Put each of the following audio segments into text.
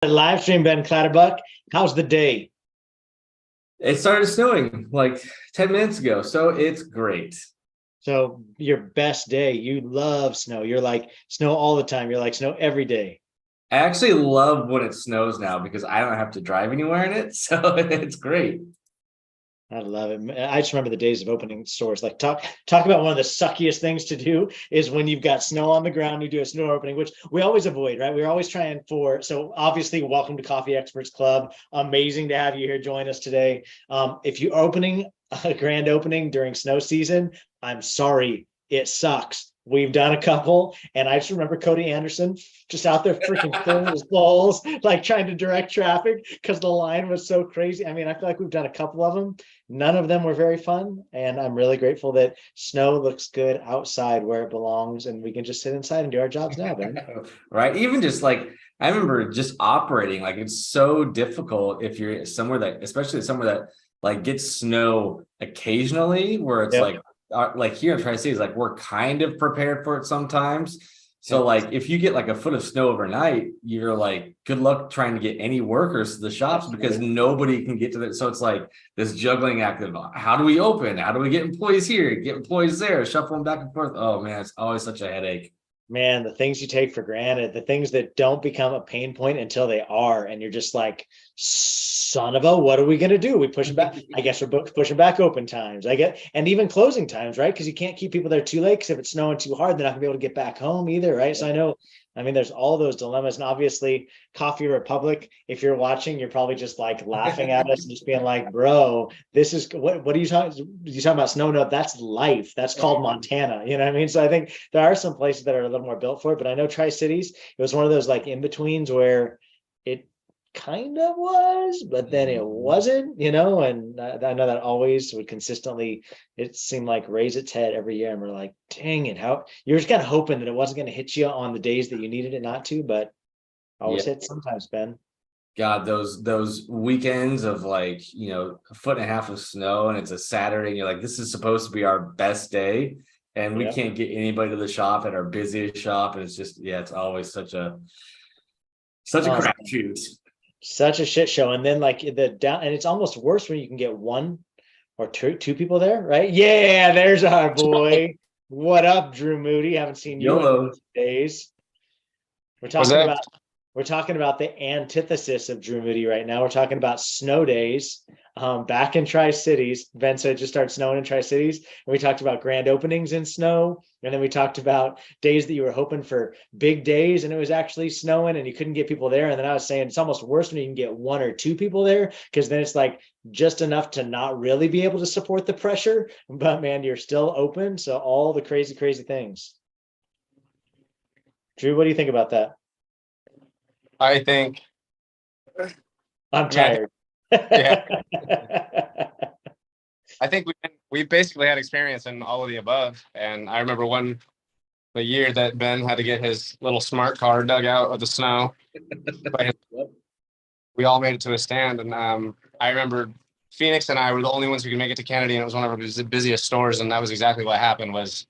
Live stream, Ben Clatterbuck. How's the day? It started snowing like 10 minutes ago, so it's great. So your best day. You love snow. You're like snow all the time. You're like snow every day. I actually love when it snows now because I don't have to drive anywhere in it, so it's great. I love it. I just remember the days of opening stores. Like talk about one of the suckiest things to do is when you've got snow on the ground, you do a snow opening, which we always avoid, right? We're always trying for. So obviously, welcome to Coffee Experts Club. Amazing to have you here join us today. If you're opening a grand opening during snow season, I'm sorry, it sucks. We've done a couple, and I just remember Cody Anderson just out there freaking filling his balls, like trying to direct traffic because the line was so crazy. I mean, I feel like we've done a couple of them. None of them were very fun, and I'm really grateful that snow looks good outside where it belongs, and we can just sit inside and do our jobs now, Ben. Right? Even just like I remember just operating, like it's so difficult if you're somewhere that, especially somewhere that like gets snow occasionally, where it's Yep. like here in Tri-Cities, like we're kind of prepared for it sometimes. So Yep. like if you get like a foot of snow overnight, you're like, good luck trying to get any workers to the shops because nobody can get to it. So it's like this juggling act of how do we open? How do we get employees here? Get employees there, shuffle them back and forth. Oh man, it's always such a headache. Man, the things you take for granted, the things that don't become a pain point until they are, and you're just like, son of a, what are we going to do? We push it back. I guess we're pushing back open times. I get, and even closing times, right? Because you can't keep people there too late. Because if it's snowing too hard, they're not gonna be able to get back home either, right? So I know, I mean, there's all those dilemmas, and obviously, Coffee Republic. If you're watching, you're probably just like laughing at us and just being like, "Bro, this is what are you talking? You talking about snow? No, that's life. That's called Montana." You know what I mean? So I think there are some places that are a little more built for it, but I know Tri-Cities, it was one of those like in betweens where it kind of was, but then it wasn't, and I know that always would consistently, it seemed like raise its head every year. And we're like, dang it, how you're just kind of hoping that it wasn't going to hit you on the days that you needed it not to, but Yeah. always hit sometimes, Ben. God, those weekends of like, a foot and a half of snow and it's a Saturday and you're like, this is supposed to be our best day. And we Yeah. can't get anybody to the shop at our busiest shop. And it's just, yeah, it's always such a Oh, crapshoot. such a shit show. And then like the down, and it's almost worse when you can get one or two people there, right? Yeah, there's our boy. What up, Drew Moody? Haven't seen you in YOLO. days. We're Was talking that about we're talking about the antithesis of Drew Moody right now. We're talking about snow days. Back in Tri-Cities, Ben said it just started snowing in Tri-Cities, and we talked about grand openings in snow, and then we talked about days that you were hoping for big days, and it was actually snowing, and you couldn't get people there. And then I was saying it's almost worse when you can get one or two people there, because then it's like just enough to not really be able to support the pressure, but man, you're still open. So all the crazy, crazy things. Drew, what do you think about that? I think I'm I mean I think tired. yeah, I think we basically had experience in all of the above. And I remember the year that Ben had to get his little smart car dug out of the snow. But we all made it to a stand. And I remember Phoenix and I were the only ones who could make it to Kennedy, and it was one of our busiest stores. And that was exactly what happened. Was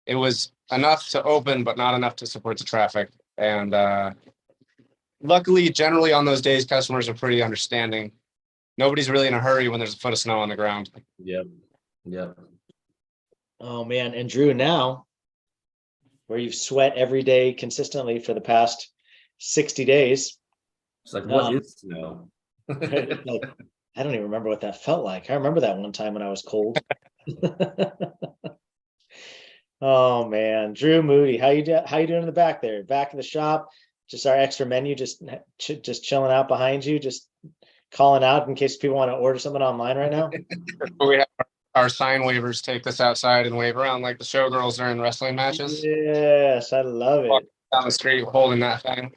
it was enough to open, but not enough to support the traffic. And luckily, generally on those days, customers are pretty understanding. Nobody's really in a hurry when there's a foot of snow on the ground. Yep. Yep. Oh man, and Drew, now where you've sweat every day consistently for the past 60 days, It's like, what um, is snow? like I don't even remember what that felt like. I remember that one time when I was cold. Oh man, Drew Moody, how you doing in the back there? Back of the shop, just our extra menu, just chilling out behind you, just calling out in case people want to order something online right now. We have our sign waivers take us outside and wave around like the showgirls during wrestling matches. Yes, I love Walk it. down the street holding that thing.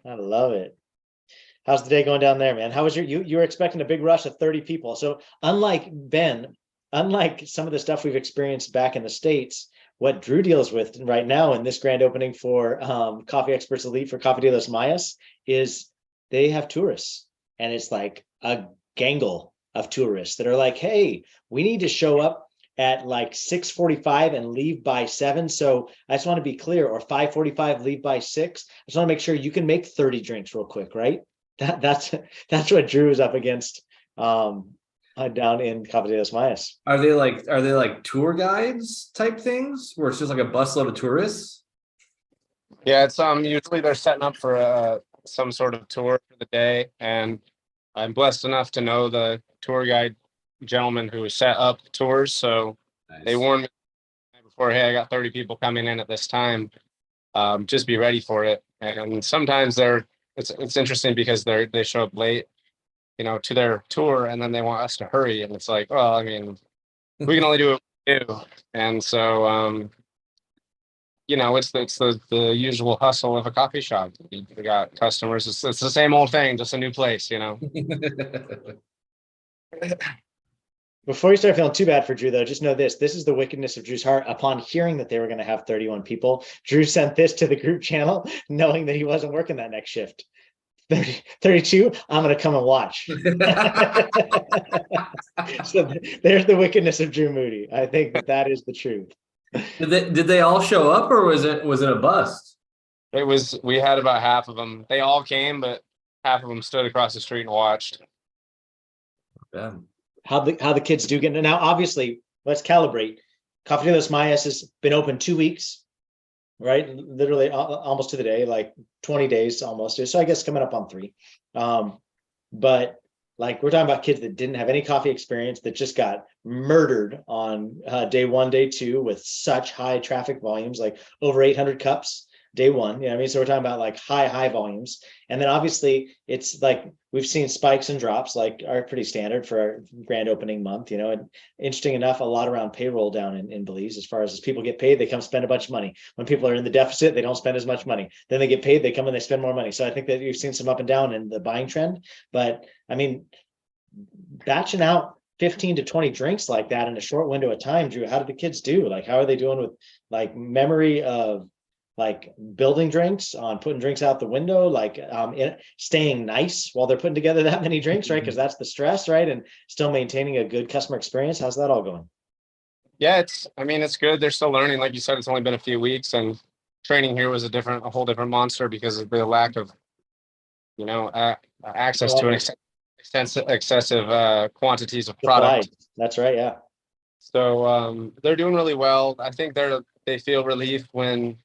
I love it. How's the day going down there, man? How was you were expecting a big rush of 30 people. So unlike Ben, unlike some of the stuff we've experienced back in the States, what Drew deals with right now in this grand opening for Coffee Experts Elite for Coffee de los Mayas is they have tourists. And it's like a gangle of tourists that are like, hey, we need to show up at like 6:45 and leave by 7. So I just want to be clear, or 5:45, leave by 6. I just want to make sure you can make 30 drinks real quick, right? That's what Drew is up against down in Cabo de los Mayas. Are they like tour guides type things where it's just like a busload of tourists? Yeah, it's usually they're setting up for some sort of tour for the day, and I'm blessed enough to know the tour guide gentleman who set up tours. So they Nice. warned me before, hey, I got 30 people coming in at this time. Just be ready for it. And sometimes it's interesting because they show up late, to their tour, and then they want us to hurry, and it's like, well, I mean, we can only do what we do. And so it's the usual hustle of a coffee shop. You got customers. It's the same old thing, just a new place. Before you start feeling too bad for Drew, though, just know this is the wickedness of Drew's heart. Upon hearing that they were going to have 31 people, Drew sent this to the group channel, knowing that he wasn't working that next shift. 32, I'm going to come and watch. So there's the wickedness of Drew Moody. I think that is the truth. Did they all show up, or was it a bust? We had about half of them. They all came, but half of them stood across the street and watched. Yeah. How the kids do get. Now, obviously, let's calibrate. Café de los Mayas has been open 2 weeks, right? Literally almost to the day, like 20 days almost. So I guess coming up on 3. But like, we're talking about kids that didn't have any coffee experience, that just got murdered on day 1, day 2 with such high traffic volumes, like over 800 cups day 1. You know what I mean? So we're talking about like high volumes. And then obviously it's like we've seen spikes and drops, like are pretty standard for our grand opening month, and interesting enough, a lot around payroll down in Belize. As far as people get paid, they come spend a bunch of money. When people are in the deficit, they don't spend as much money. Then they get paid, they come and they spend more money. So I think that you've seen some up and down in the buying trend. But I mean, batching out 15 to 20 drinks like that in a short window of time, Drew, how did the kids do? Like, how are they doing with like memory of like building drinks, on putting drinks out the window, like staying nice while they're putting together that many drinks, right? Because that's the stress, right? And still maintaining a good customer experience. How's that all going? Yeah, it's good. They're still learning. Like you said, it's only been a few weeks, and training here was a whole different monster because of the lack of, access to an excessive quantities of product. That's right. Yeah. So they're doing really well. I think they feel relief when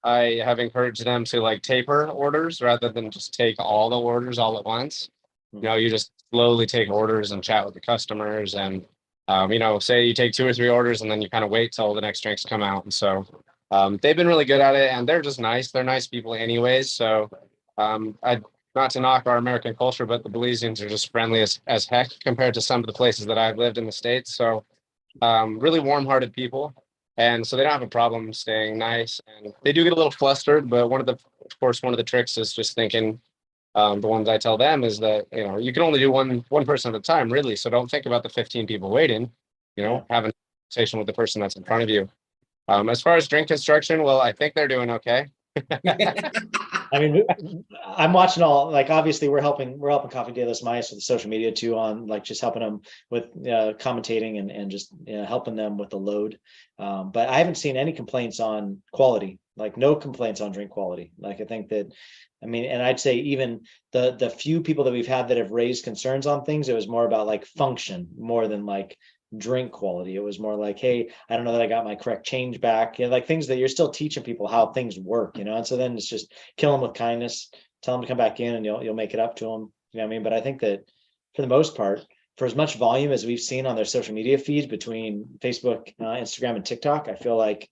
I have encouraged them to like taper orders rather than just take all the orders all at once. You just slowly take orders and chat with the customers, and say you take 2 or 3 orders and then you kind of wait till the next drinks come out. And so they've been really good at it, and they're just nice. They're nice people anyways. So not to knock our American culture, but the Belizeans are just friendly as heck compared to some of the places that I've lived in the States. So really warm-hearted people. And so they don't have a problem staying nice, and they do get a little flustered. But one of the tricks is just thinking, the ones I tell them is that, you can only do one person at a time, really. So don't think about the 15 people waiting, have a conversation with the person that's in front of you. As far as drink construction, well, I think they're doing okay. I mean, I'm watching all, like, obviously we're helping Coffee de los Mayas with the social media too, on like just helping them with commentating and just helping them with the load. But I haven't seen any complaints on quality, like no complaints on drink quality. Like, I think that, and I'd say even the few people that we've had that have raised concerns on things, it was more about like function more than like drink quality. It was more like, hey, I don't know that I got my correct change back, like things that you're still teaching people how things work, and so then it's just kill them with kindness, tell them to come back in, and you'll make it up to them, you know what I mean? But I think that for the most part, for as much volume as we've seen on their social media feeds between Facebook, Instagram, and TikTok, I feel like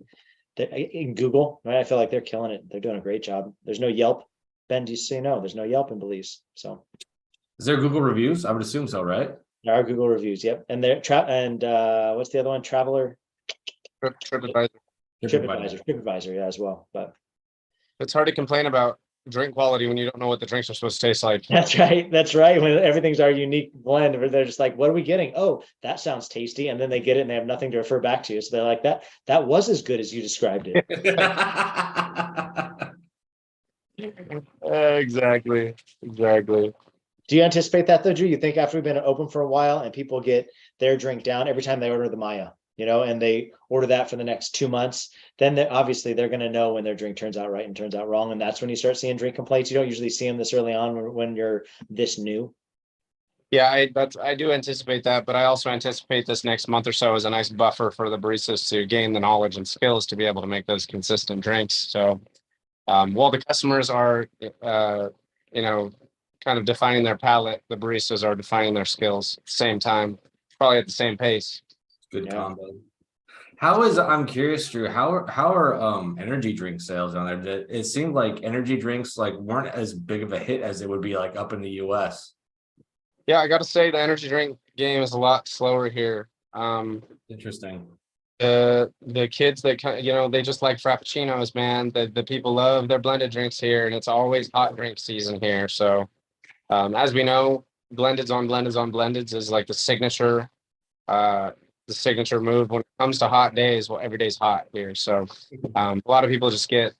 in Google, right, I feel like they're killing it. They're doing a great job. There's no Yelp. Ben, do you say no? There's no Yelp in Belize. So is there Google reviews? I would assume so, right? There are Google reviews. Yep. And they're what's the other one? Traveler. TripAdvisor. TripAdvisor, yeah, as well. But it's hard to complain about drink quality when you don't know what the drinks are supposed to taste like. That's right. When everything's our unique blend, where they're just like, what are we getting? Oh, that sounds tasty. And then they get it and they have nothing to refer back to. So they're like, that was as good as you described it. Exactly. Do you anticipate that though, Drew? You think after we've been open for a while and people get their drink down every time they order the Maya, and they order that for the next 2 months, then obviously they're going to know when their drink turns out right and turns out wrong. And that's when you start seeing drink complaints. You don't usually see them this early on when you're this new. Yeah, I do anticipate that, but I also anticipate this next month or so as a nice buffer for the baristas to gain the knowledge and skills to be able to make those consistent drinks. So while the customers are, kind of defining their palate, the baristas are defining their skills at the same time, probably at the same pace. Good Yeah. combo. I'm curious, Drew, how are energy drink sales down there? It seemed like energy drinks like weren't as big of a hit as it would be like up in the US. Yeah, I got to say the energy drink game is a lot slower here. Interesting. The kids that they just like frappuccinos, man. The people love their blended drinks here, and it's always hot drink season here. So as we know, blendeds on blendeds on blendeds is like the signature move when it comes to hot days. Well, every day's hot here. So a lot of people just get,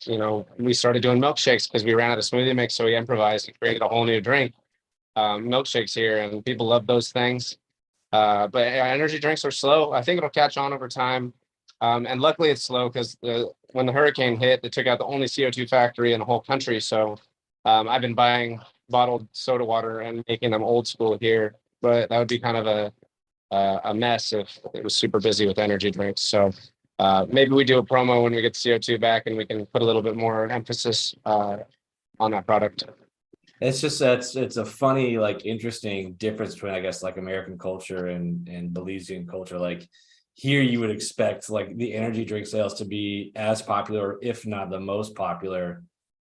we started doing milkshakes because we ran out of smoothie mix. So we improvised and created a whole new drink, milkshakes here, and people love those things. But energy drinks are slow. I think it'll catch on over time. And luckily it's slow because when the hurricane hit, it took out the only CO2 factory in the whole country. So I've been buying bottled soda water and making them old school here. But that would be kind of a mess if it was super busy with energy drinks. So maybe we do a promo when we get the CO2 back and we can put a little bit more emphasis on that product. It's just it's a funny, like, interesting difference between, I guess, like American culture and Belizean culture. Like here you would expect like the energy drink sales to be as popular, if not the most popular,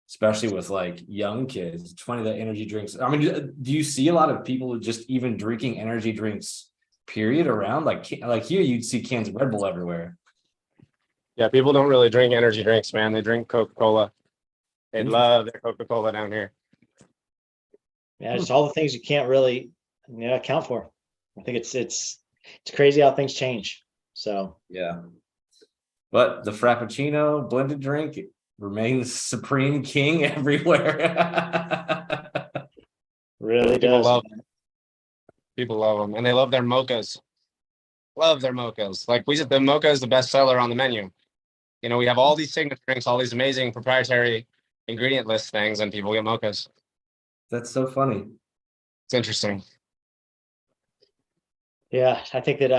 especially with like young kids. It's funny that energy drinks. I mean, do you see a lot of people just even drinking energy drinks period around? Like here you'd see cans of Red Bull everywhere. Yeah, people don't really drink energy drinks, man. They drink Coca-Cola. They love their Coca-Cola down here. Yeah, it's all the things you can't really account for. I think it's crazy how things change. So yeah, but the Frappuccino blended drink remains supreme king everywhere. Really People does. People love them, and they love their mochas. Love their mochas. Like the mocha is the best seller on the menu. We have all these signature drinks, all these amazing proprietary ingredient list things, and people get mochas. That's so funny. It's interesting. Yeah, I think that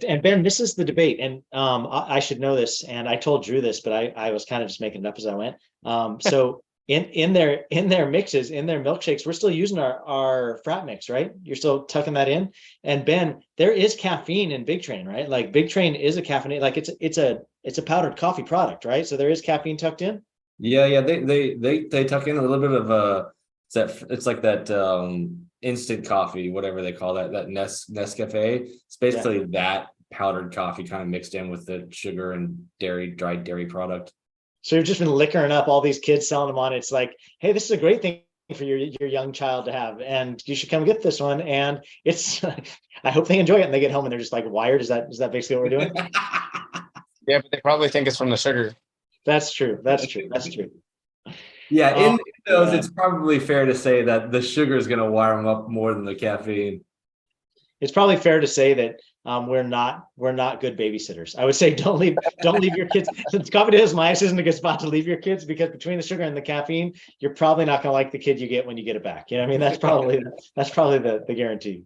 and Ben, this is the debate, and I should know this, and I told Drew this, but I was kind of just making it up as I went. So in their mixes, in their milkshakes, we're still using our frat mix, right? You're still tucking that in. And Ben, there is caffeine in Big Train, right? Like Big Train is a caffeine, like it's a powdered coffee product, right? So there is caffeine tucked in. Yeah, they tuck in a little bit of it's like that instant coffee, whatever they call that Nescafe. It's basically that powdered coffee kind of mixed in with the sugar and dried dairy product. So you've just been liquoring up all these kids selling them on. It's like, hey, this is a great thing for your young child to have, and you should come get this one. And it's I hope they enjoy it and they get home and they're just like wired. Is that basically what we're doing? Yeah, but they probably think it's from the sugar. That's true. Yeah, in those, it's probably fair to say that the sugar is going to wire them up more than the caffeine. It's probably fair to say that we're not good babysitters. I would say don't leave your kids. Since coffee is isn't a good spot to leave your kids, because between the sugar and the caffeine, you're probably not going to like the kid you get when you get it back. You know what I mean? That's probably the guarantee.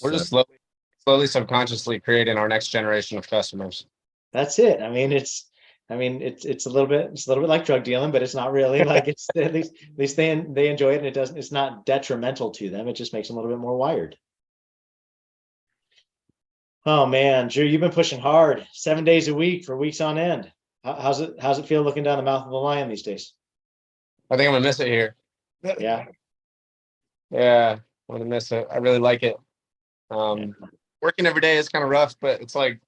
We're just slowly subconsciously creating our next generation of customers. That's it. I mean, it's a little bit like drug dealing, but it's not really. Like it's at least they enjoy it, and it's not detrimental to them. It just makes them a little bit more wired. Oh man, Drew, you've been pushing hard 7 days a week for weeks on end. How's it feel looking down the mouth of the lion these days? I think I'm gonna miss it here. Yeah, I'm gonna miss it. I really like it. Working every day is kind of rough, but it's like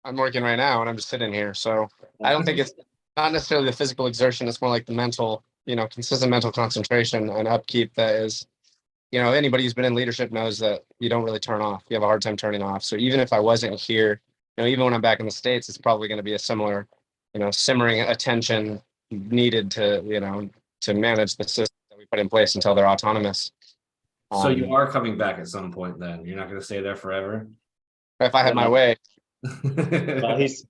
I'm working right now and I'm just sitting here. So I don't think it's not necessarily the physical exertion. It's more like the mental, consistent mental concentration and upkeep that is, anybody who's been in leadership knows that you don't really turn off. You have a hard time turning off. So even if I wasn't here, even when I'm back in the States, it's probably going to be a similar, simmering attention needed to, to manage the system that we put in place until they're autonomous. So you are coming back at some point then? You're not gonna stay there forever? If I had my way. Well, he's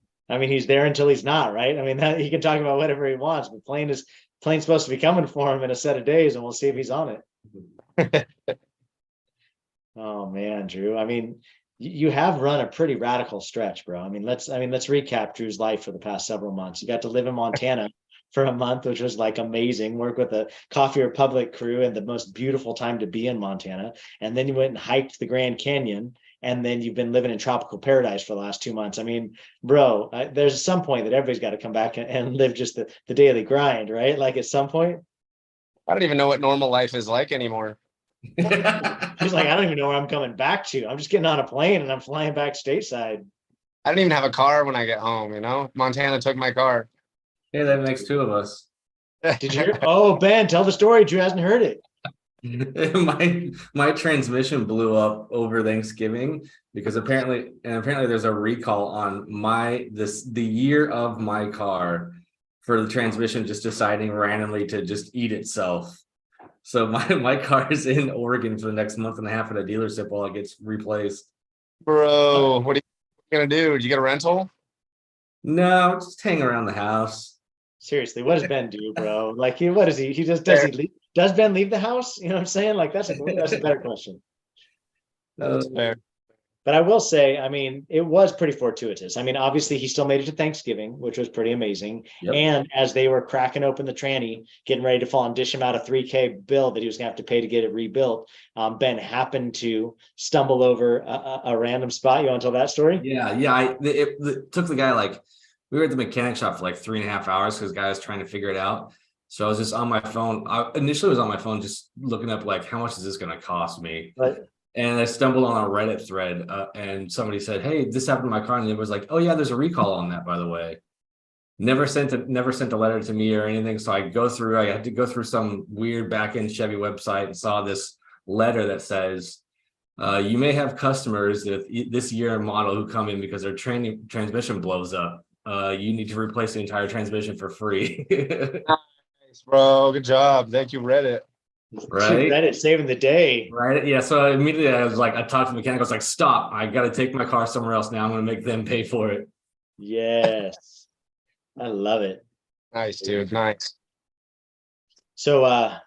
there until he's not, right? I mean, he can talk about whatever he wants, but plane's supposed to be coming for him in a set of days, and we'll see if he's on it. Oh man, Drew. I mean, you have run a pretty radical stretch, bro. Let's recap Drew's life for the past several months. You got to live in Montana for a month, which was like amazing. Work with the Coffee Republic crew and the most beautiful time to be in Montana. And then you went and hiked the Grand Canyon. And then you've been living in tropical paradise for the last 2 months. I mean, bro, there's some point that everybody's got to come back and live just the daily grind, right? Like at some point. I don't even know what normal life is like anymore. He's like, I don't even know where I'm coming back to. I'm just getting on a plane and I'm flying back stateside. I don't even have a car when I get home, you know? Montana took my car. Hey, that makes two of us. Did you hear? Oh, Ben, tell the story. Drew hasn't heard it. My transmission blew up over Thanksgiving because apparently there's a recall on the year of my car for the transmission just deciding randomly to just eat itself. So my car is in Oregon for the next month and a half at a dealership while it gets replaced. Bro, what are you gonna do? Did you get a rental? No, just hang around the house. Seriously, what does Ben do, bro? Like, what is he? He just does he leave? Does Ben leave the house? You know what I'm saying? Like, that's a better question. That's fair. But I will say, I mean, it was pretty fortuitous. I mean, obviously, he still made it to Thanksgiving, which was pretty amazing. Yep. And as they were cracking open the tranny, getting ready to fall and dish him out a $3,000 bill that he was going to have to pay to get it rebuilt, Ben happened to stumble over a random spot. You want to tell that story? Yeah. It took the guy like, we were at the mechanic shop for like 3.5 hours because the guy was trying to figure it out. So I was just on my phone. I initially was on my phone just looking up like, how much is this going to cost me? Right. And I stumbled on a Reddit thread and somebody said, hey, this happened to my car. And it was like, oh yeah, there's a recall on that, by the way. Never sent a letter to me or anything. So I had to go through some weird back-end Chevy website and saw this letter that says, you may have customers this year model who come in because their transmission blows up. You need to replace the entire transmission for free. Nice, bro. Good job. Thank you, Reddit. Right. Reddit saving the day. Right. Yeah. So immediately I talked to the mechanic. I was like, stop. I got to take my car somewhere else now. I'm going to make them pay for it. Yes. I love it. Nice, dude. Nice. So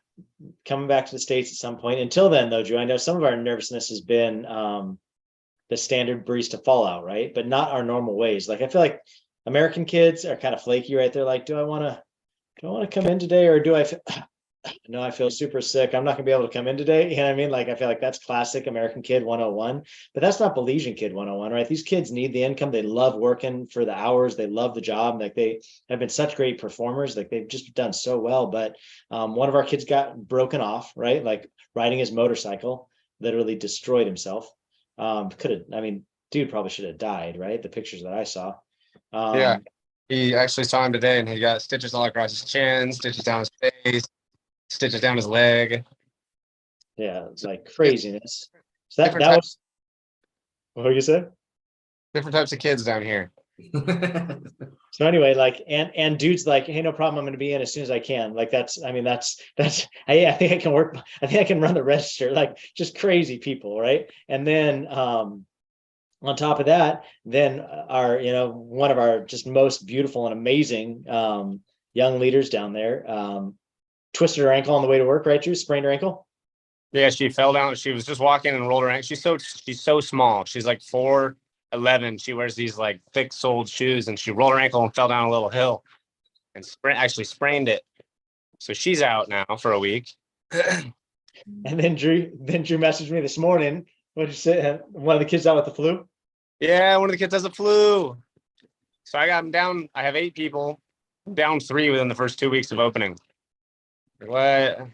coming back to the States at some point. Until then, though, Drew, I know some of our nervousness has been the standard barista fallout, right? But not our normal ways. Like I feel like American kids are kind of flaky, right? They're like, do I want to come in today, or do I feel no, I feel super sick. I'm not gonna be able to come in today. You know what I mean? Like, I feel like that's classic American kid 101, but that's not Belizean kid 101, right? These kids need the income. They love working for the hours. They love the job. Like, they have been such great performers. Like, they've just done so well. But one of our kids got broken off, right? Like riding his motorcycle, literally destroyed himself. Dude probably should have died, right? The pictures that I saw. Yeah. He actually saw him today and he got stitches all across his chin, stitches down his face, stitches down his leg. Yeah, it's like craziness. So that was what did you say? Different types of kids down here. So anyway, like, and dude's like, hey, no problem, I'm going to be in as soon as I can. Like, that's hey, I think I can work. I think I can run the register. Like, just crazy people, right? And then on top of that, then one of our just most beautiful and amazing young leaders down there twisted her ankle on the way to work, right, Drew? Sprained her ankle? Yeah, she fell down. She was just walking and rolled her ankle. She's so small. She's like 4'11". She wears these like thick-soled shoes, and she rolled her ankle and fell down a little hill and actually sprained it. So she's out now for a week. And then Drew messaged me this morning. What did you say? One of the kids out with the flu? Yeah, one of the kids has a flu. So I got him down. I have 8 people. I'm down 3 within the first 2 weeks of opening. What?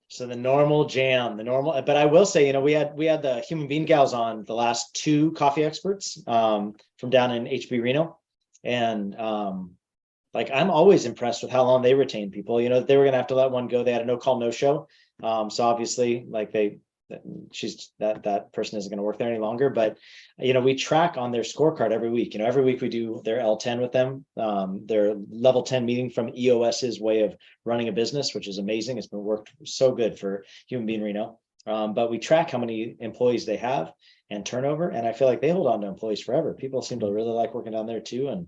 So the normal jam, but I will say, we had the Human Bean gals on the last 2 coffee experts from down in HB Reno. And like, I'm always impressed with how long they retain people. They were going to have to let one go. They had a no call, no show. So obviously, like, they that person isn't going to work there any longer. But we track on their scorecard every week. Every week we do their L10 with them, their level 10 meeting from EOS's way of running a business, which is amazing. It's been worked so good for Human Being Reno. But we track how many employees they have and turnover, and I feel like they hold on to employees forever. People seem to really like working down there too.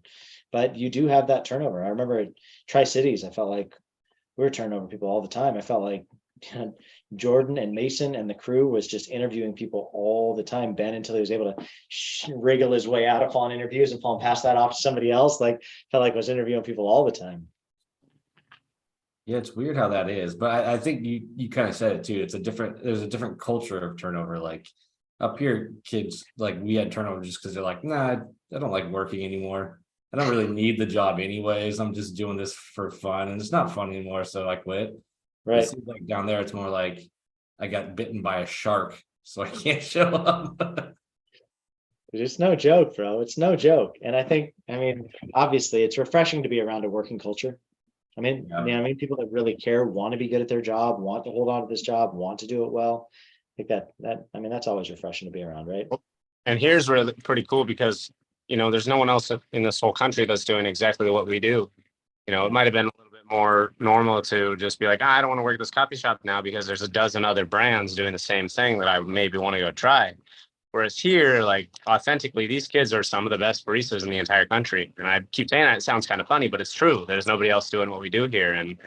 But you do have that turnover. I remember at Tri-Cities, I felt like we were turning over people all the time. I felt like Jordan and Mason and the crew was just interviewing people all the time. Ben, until he was able to wriggle his way out of on interviews and pass that off to somebody else, felt like was interviewing people all the time. Yeah, it's weird how that is, but I think you kind of said it too. There's a different culture of turnover. Like up here, kids, like we had turnover just because they're like, nah, I don't like working anymore. I don't really need the job anyways. I'm just doing this for fun, and it's not fun anymore, so I quit. Right. It seems like down there, it's more like I got bitten by a shark, so I can't show up. It's no joke, bro. It's no joke. And I mean, obviously, it's refreshing to be around a working culture. I mean, people that really care, want to be good at their job, want to hold on to this job, want to do it well. I think that's always refreshing to be around, right? And here's really pretty cool because, there's no one else in this whole country that's doing exactly what we do. It might have been a little bit more normal to just be like, I don't want to work at this coffee shop now because there's a dozen other brands doing the same thing that I maybe want to go try. Whereas here, like authentically, these kids are some of the best baristas in the entire country. And I keep saying that, it sounds kind of funny, but it's true. There's nobody else doing what we do here. And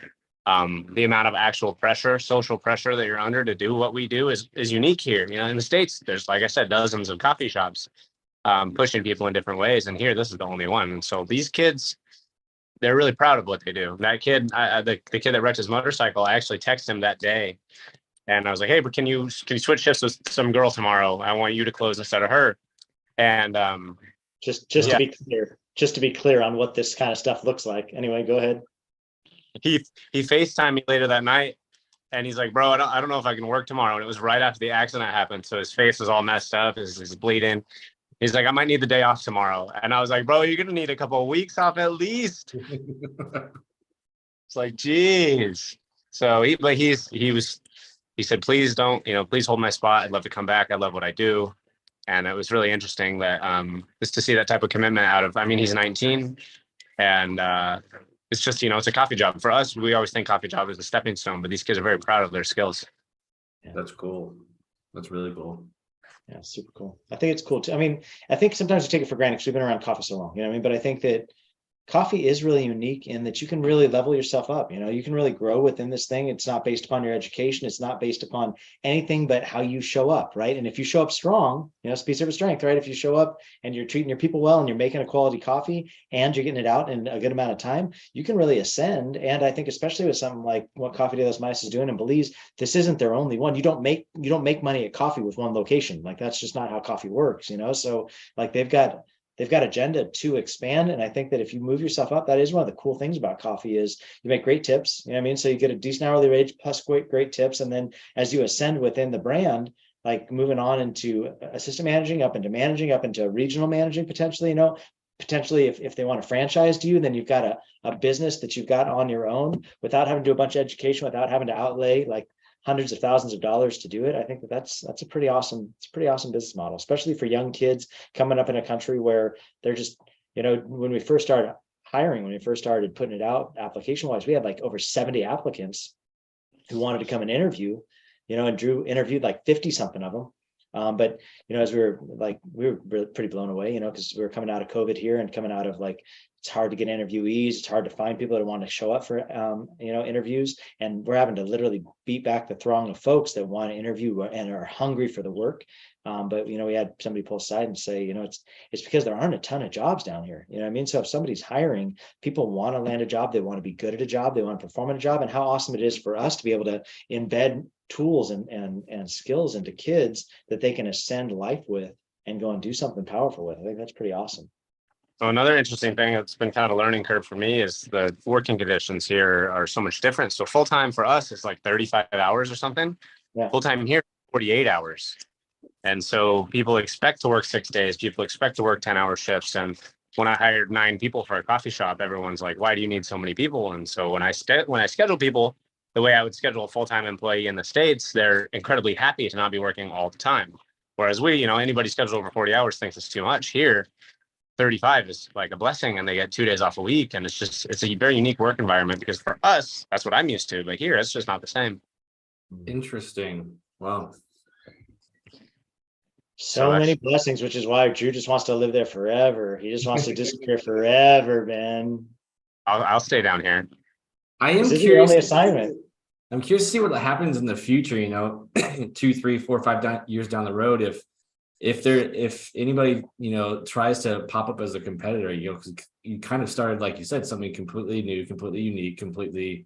the amount of actual pressure, social pressure that you're under to do what we do is unique here. In the States, there's, like I said, dozens of coffee shops pushing people in different ways. And here, this is the only one. And so these kids, they're really proud of what they do. That kid, the kid that wrecked his motorcycle, I actually texted him that day. And I was like, hey, but can you switch shifts with some girl tomorrow? I want you to close instead of her. And just to be clear on what this kind of stuff looks like. Anyway, go ahead. He FaceTimed me later that night, and he's like, bro, I don't know if I can work tomorrow. And it was right after the accident happened. So his face was all messed up. He's bleeding. He's like, I might need the day off tomorrow. And I was like, bro, you're going to need a couple of weeks off at least. It's like, geez. So he said, please don't, please hold my spot. I'd love to come back. I love what I do. And it was really interesting that just to see that type of commitment out of, he's 19, and it's just, it's a coffee job. For us, we always think coffee job is a stepping stone, but these kids are very proud of their skills. That's cool. That's really cool. Yeah, super cool. I think it's cool too. I think sometimes we take it for granted because we've been around coffee so long, but I think that coffee is really unique in that you can really level yourself up. You can really grow within this thing. It's not based upon your education. It's not based upon anything but how you show up, right? And if you show up strong, speed service strength, right? If you show up and you're treating your people well and you're making a quality coffee and you're getting it out in a good amount of time, you can really ascend. And I think especially with something like what Coffee de los Maestros is doing in Belize, this isn't their only one. You don't make money at coffee with one location. Like that's just not how coffee works, So like they've got agenda to expand. And I think that if you move yourself up, that is one of the cool things about coffee is you make great tips, So you get a decent hourly wage plus great tips. And then as you ascend within the brand, like moving on into assistant managing, up into regional managing, potentially, potentially if they want to franchise to you, then you've got a business that you've got on your own without having to do a bunch of education, without having to outlay like hundreds of thousands of dollars to do it. I think that's a pretty awesome business model, especially for young kids coming up in a country where they're just, when we first started hiring, when we first started putting it out application wise, we had like over 70 applicants who wanted to come and interview, and Drew interviewed like 50 something of them. But as we were really pretty blown away, because we were coming out of COVID here and coming out of like, it's hard to get interviewees. It's hard to find people that want to show up for, interviews. And we're having to literally beat back the throng of folks that want to interview and are hungry for the work. But, we had somebody pull aside and say, it's because there aren't a ton of jobs down here. So if somebody's hiring, people want to land a job. They want to be good at a job. They want to perform at a job. And how awesome it is for us to be able to embed tools and skills into kids that they can ascend life with and go and do something powerful with. I think that's pretty awesome. So another interesting thing that's been kind of a learning curve for me is the working conditions here are so much different. So full-time for us is like 35 hours or something. Yeah. Full-time here, 48 hours. And so people expect to work 6 days. People expect to work 10-hour shifts. And when I hired 9 people for a coffee shop, everyone's like, why do you need so many people? And so when I schedule people, the way I would schedule a full-time employee in the States, they're incredibly happy to not be working all the time. Whereas we, anybody scheduled over 40 hours thinks it's too much. Here, 35 is like a blessing, and they get 2 days off a week. And it's a very unique work environment, because for us, that's what I'm used to. But here, it's just not the same. Interesting. Wow. So many blessings, which is why Drew just wants to live there forever. He just wants to disappear forever, man. I'll stay down here. I am This is your curious. only assignment. I'm curious to see what happens in the future, 2, 3, 4, 5 years down the road. If anybody, tries to pop up as a competitor, because you kind of started, like you said, something completely new, completely unique, completely,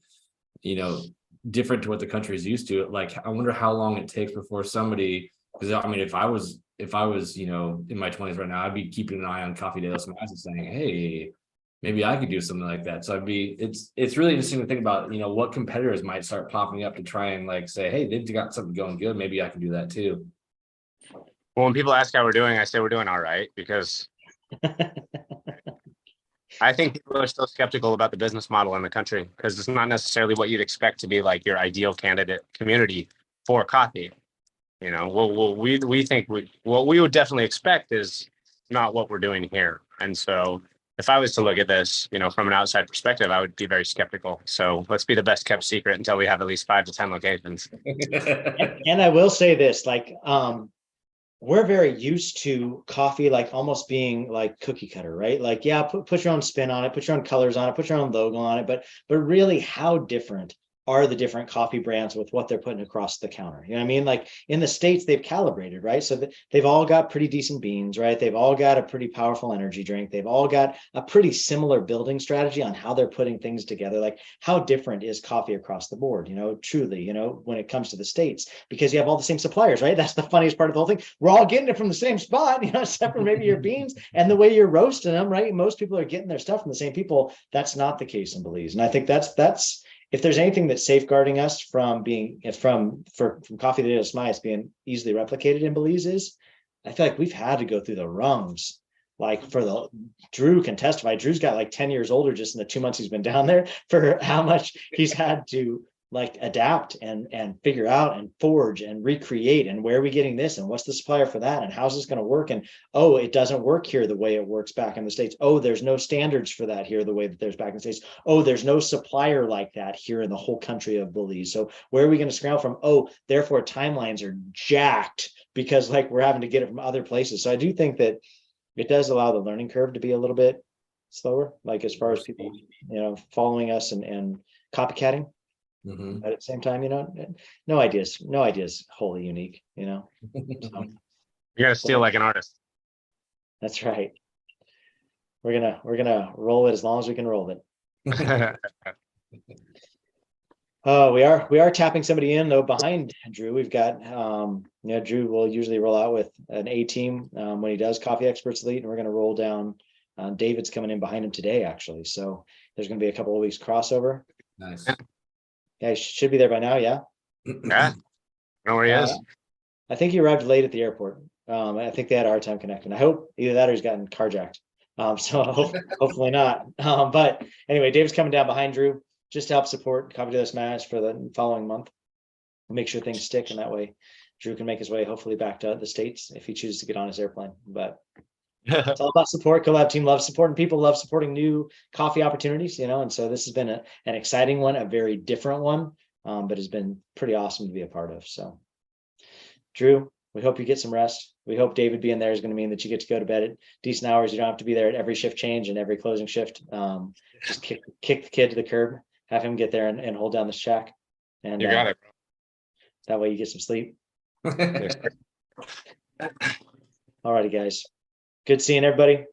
different to what the country is used to. Like, I wonder how long it takes before somebody, because I mean, if I was, in my 20s right now, I'd be keeping an eye on Coffee de los Mayas and saying, hey, maybe I could do something like that. So it's really interesting to think about, what competitors might start popping up to try and like say, hey, they've got something going good. Maybe I can do that too. Well, when people ask how we're doing, I say we're doing all right, because I think people are still skeptical about the business model in the country, because it's not necessarily what you'd expect to be like your ideal candidate community for coffee. We think what we would definitely expect is not what we're doing here. And so if I was to look at this, from an outside perspective, I would be very skeptical. So let's be the best kept secret until we have at least 5 to 10 locations. And I will say this, like, we're very used to coffee, like almost being like cookie cutter, right? Like, yeah, put your own spin on it, put your own colors on it, put your own logo on it. But really, how different are the different coffee brands with what they're putting across the counter? You know what I mean? Like in the States, they've calibrated, right? So they've all got pretty decent beans, right? They've all got a pretty powerful energy drink. They've all got a pretty similar building strategy on how they're putting things together. Like, how different is coffee across the board, truly, when it comes to the States, because you have all the same suppliers, right? That's the funniest part of the whole thing. We're all getting it from the same spot, except for maybe your beans and the way you're roasting them, right? Most people are getting their stuff from the same people. That's not the case in Belize. And I think that's if there's anything that's safeguarding us from being from Coffee de los Mayas being easily replicated in Belize, is I feel like we've had to go through the rungs. Like, Drew can testify. Drew's got like 10 years older just in the 2 months he's been down there, for how much he's had to like adapt and figure out and forge and recreate, and where are we getting this, and what's the supplier for that, and how's this going to work, and oh, it doesn't work here the way it works back in the States. Oh, there's no standards for that here the way that there's back in the States. Oh, there's no supplier like that here in the whole country of Belize. So where are we going to scramble from? Oh, therefore timelines are jacked because like we're having to get it from other places. So I do think that it does allow the learning curve to be a little bit slower, like as far as people following us and copycatting. Mm-hmm. But at the same time, no ideas wholly unique, So, You got to steal like an artist. that's right. We're gonna roll it as long as we can roll it. Oh, we are tapping somebody in though behind Drew. We've got Drew will usually roll out with an A team when he does Coffee Experts Elite, and we're gonna roll down. David's coming in behind him today, actually. So there's gonna be a couple of weeks crossover. Nice. Yeah, he should be there by now. Yeah. Yeah. I know where he is. I think he arrived late at the airport. I think they had a hard time connecting. I hope either that or he's gotten carjacked. So hopefully not. But anyway, Dave's coming down behind Drew just to help support Coffee de los Mayas for the following month. Make sure things stick, and that way Drew can make his way hopefully back to the States if he chooses to get on his airplane. But it's all about support. Collab team loves supporting people, love supporting new coffee opportunities, and so this has been an exciting one, a very different one, but has been pretty awesome to be a part of. So Drew, we hope you get some rest. We hope David being there is going to mean that you get to go to bed at decent hours. You don't have to be there at every shift change and every closing shift. Just kick the kid to the curb, have him get there and hold down the shack. And You got it. that way you get some sleep. All righty, guys. Good seeing everybody.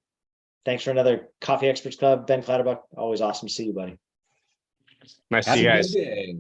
Thanks for another Coffee Experts Club. Ben Clatterbuck, always awesome to see you, buddy. Nice to see you guys. Good day.